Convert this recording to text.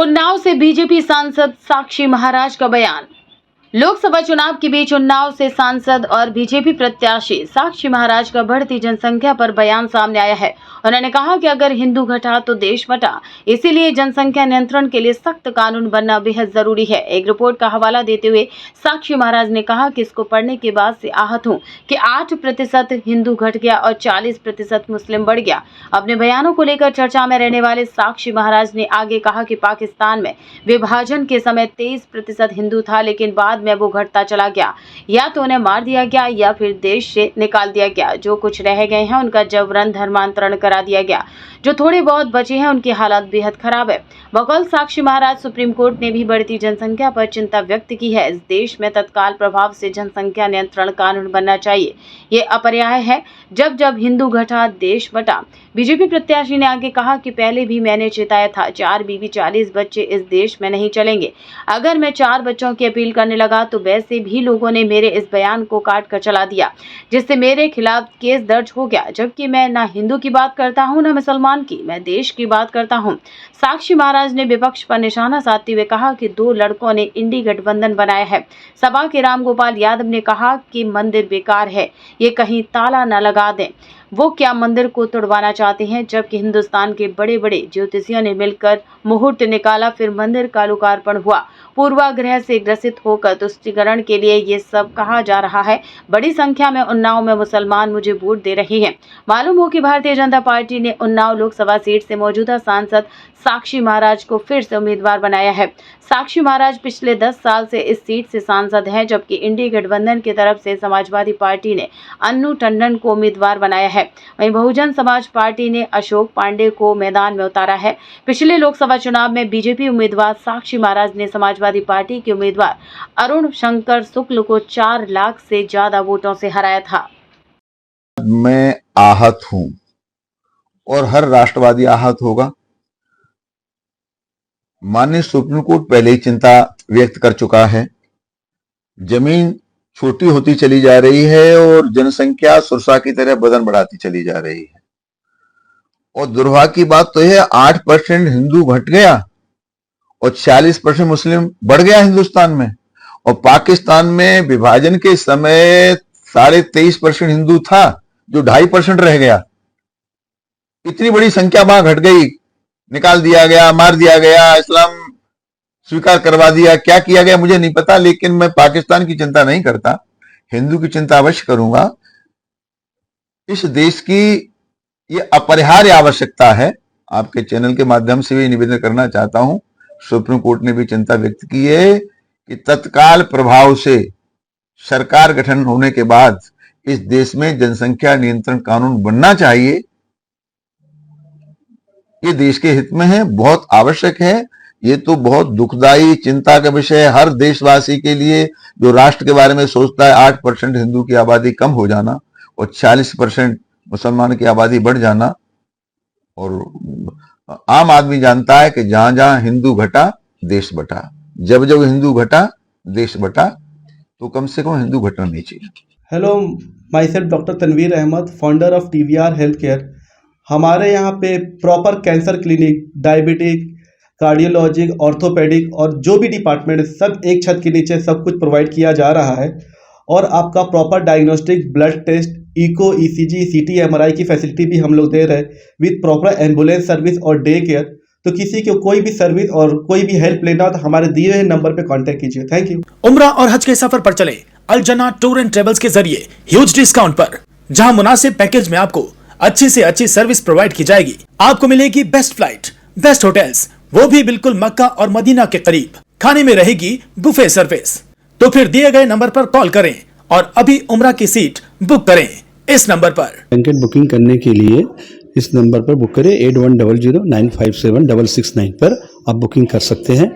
उन्नाव से बीजेपी सांसद साक्षी महाराज का बयान। लोकसभा चुनाव के बीच उन्नाव से सांसद और बीजेपी प्रत्याशी साक्षी महाराज का बढ़ती जनसंख्या पर बयान सामने आया है। उन्होंने कहा कि अगर हिंदू घटा तो देश बटा, इसीलिए जनसंख्या नियंत्रण के लिए सख्त कानून बनना बेहद जरूरी है। एक रिपोर्ट का हवाला देते हुए साक्षी महाराज ने कहा कि इसको पढ़ने के बाद से आहत हूँ कि 8% हिंदू घट गया और 40% मुस्लिम बढ़ गया। अपने बयानों को लेकर चर्चा में रहने वाले साक्षी महाराज ने आगे कहा कि पाकिस्तान में विभाजन के समय 23% हिंदू था, लेकिन बाद में वो घटता चला गया। या तो उन्हें मार दिया गया या फिर देश से निकाल दिया गया। जो कुछ रह गए हैं उनका जबरन धर्मांतरण करा दिया गया। जो थोड़े बहुत बचे हैं उनकी हालत बेहद खराब है। बकौल साक्षी महाराज सुप्रीम कोर्ट ने भी बढ़ती जनसंख्या पर चिंता व्यक्त की है। इस देश में तत्काल प्रभाव से जनसंख्या नियंत्रण कानून बनना चाहिए। ये अपरिहार्य है। जब जब हिंदू घटा देश बटा। बीजेपी प्रत्याशी ने आगे कहा कि पहले भी मैंने चिताया था, 4 बीवी 40 बच्चे इस देश में नहीं चलेंगे। अगर मैं 4 बच्चों की अपील करने लगा तो वैसे भी लोगों ने मेरे इस बयान को काट कर चला दिया, जिससे मेरे खिलाफ केस दर्ज हो गया। जबकि मैं ना हिंदू की बात करता हूं ना मुसलमान की, मैं देश की बात करता हूं। साक्षी महाराज ने विपक्ष पर निशाना साधते हुए कहा कि 2 लड़कों ने इंडी गठबंधन बनाया है। सभा के रामगोपाल यादव ने कहा कि मंदिर बेकार है, ये कहीं ताला न लगा दें। वो क्या मंदिर को तोड़वाना चाहते हैं? जबकि हिंदुस्तान के बड़े बड़े ज्योतिषियों ने मिलकर मुहूर्त निकाला, फिर मंदिर का लोकार्पण हुआ। पूर्वाग्रह से ग्रसित होकर तुष्टीकरण के लिए ये सब कहा जा रहा है। बड़ी संख्या में उन्नाव में मुसलमान मुझे वोट दे रहे हैं। मालूम हो कि भारतीय जनता पार्टी ने उन्नाव लोकसभा सीट से मौजूदा सांसद साक्षी महाराज को फिर से उम्मीदवार बनाया है। साक्षी महाराज पिछले 10 साल से इस सीट से सांसद हैं, जबकि इंडी गठबंधन की तरफ से समाजवादी पार्टी ने अन्नू टंडन को उम्मीदवार बनाया है। वहीं बहुजन समाज पार्टी ने अशोक पांडे को मैदान में उतारा है। पिछले लोकसभा चुनाव में बीजेपी उम्मीदवार साक्षी महाराज ने समाजवादी पार्टी के उम्मीदवार अरुण शंकर शुक्ल को 4 लाख से ज्यादा वोटों से हराया था। मैं आहत हूं और हर राष्ट्रवादी आहत होगा। माननीय सुप्रीम कोर्ट पहले ही चिंता व्यक्त कर चुका है। जमीन छोटी होती चली जा रही है और जनसंख्या सुरसा की तरह बदन बढ़ाती चली जा रही है। और दुर्भाग्य की बात तो है 8% हिंदू घट गया और 40% मुस्लिम बढ़ गया हिंदुस्तान में। और पाकिस्तान में विभाजन के समय 23.5% हिंदू था, जो 2.5% रह गया। इतनी बड़ी संख्या वहां घट गई, निकाल दिया गया, मार दिया गया, इस्लाम स्वीकार करवा दिया, क्या किया गया मुझे नहीं पता, लेकिन मैं पाकिस्तान की चिंता नहीं करता, हिंदू की चिंता अवश्य करूंगा। इस देश की ये अपरिहार्य आवश्यकता है। आपके चैनल के माध्यम से भी निवेदन करना चाहता हूं, सुप्रीम कोर्ट ने भी चिंता व्यक्त की है कि तत्काल प्रभाव से सरकार गठन होने के बाद इस देश में जनसंख्या नियंत्रण कानून बनना चाहिए। ये देश के हित में है, बहुत आवश्यक है। ये तो बहुत दुखदाई चिंता का विषय है हर देशवासी के लिए, जो राष्ट्र के बारे में सोचता है। 8% हिंदू की आबादी कम हो जाना और 40% मुसलमान की आबादी बढ़ जाना। और आम आदमी जानता है कि जहां जहां हिंदू घटा देश बटा। जब जब हिंदू घटा देश बटा, तो कम से कम हिंदू घटना नहीं चाहिए। Hello, my self doctor Tanveer Ahmed, founder of TVR health care. हमारे यहाँ पे proper cancer clinic, diabetic, cardiologic, orthopedic और जो भी डिपार्टमेंट है सब एक छत के नीचे सब कुछ प्रोवाइड किया जा रहा है। और आपका proper diagnostic, blood test, echo, ECG, CT, MRI की फैसिलिटी भी हम लोग दे रहे हैं विद प्रॉपर एम्बुलेंस सर्विस और डे केयर। तो किसी को कोई भी सर्विस और कोई भी हेल्प लेना हो तो हमारे दिए हुए नंबर पे कांटेक्ट कीजिए। Thank you. उम्रा और हज के सफर पर चले अल जना टूर एंड ट्रेवल्स के जरिए ह्यूज डिस्काउंट पर, जहां मुनासिब पैकेज में आपको अच्छी से अच्छी सर्विस प्रोवाइड की जाएगी। आपको मिलेगी बेस्ट फ्लाइट, बेस्ट होटल्स, वो भी बिल्कुल मक्का और मदीना के करीब। खाने में रहेगी बुफे सर्विस। तो फिर दिए गए नंबर पर कॉल करें और अभी उम्रा की सीट बुक करें इस नंबर पर। ब्लैंकेट बुकिंग करने के लिए इस नंबर पर बुक करें 8100 957 669 पर आप बुकिंग कर सकते हैं।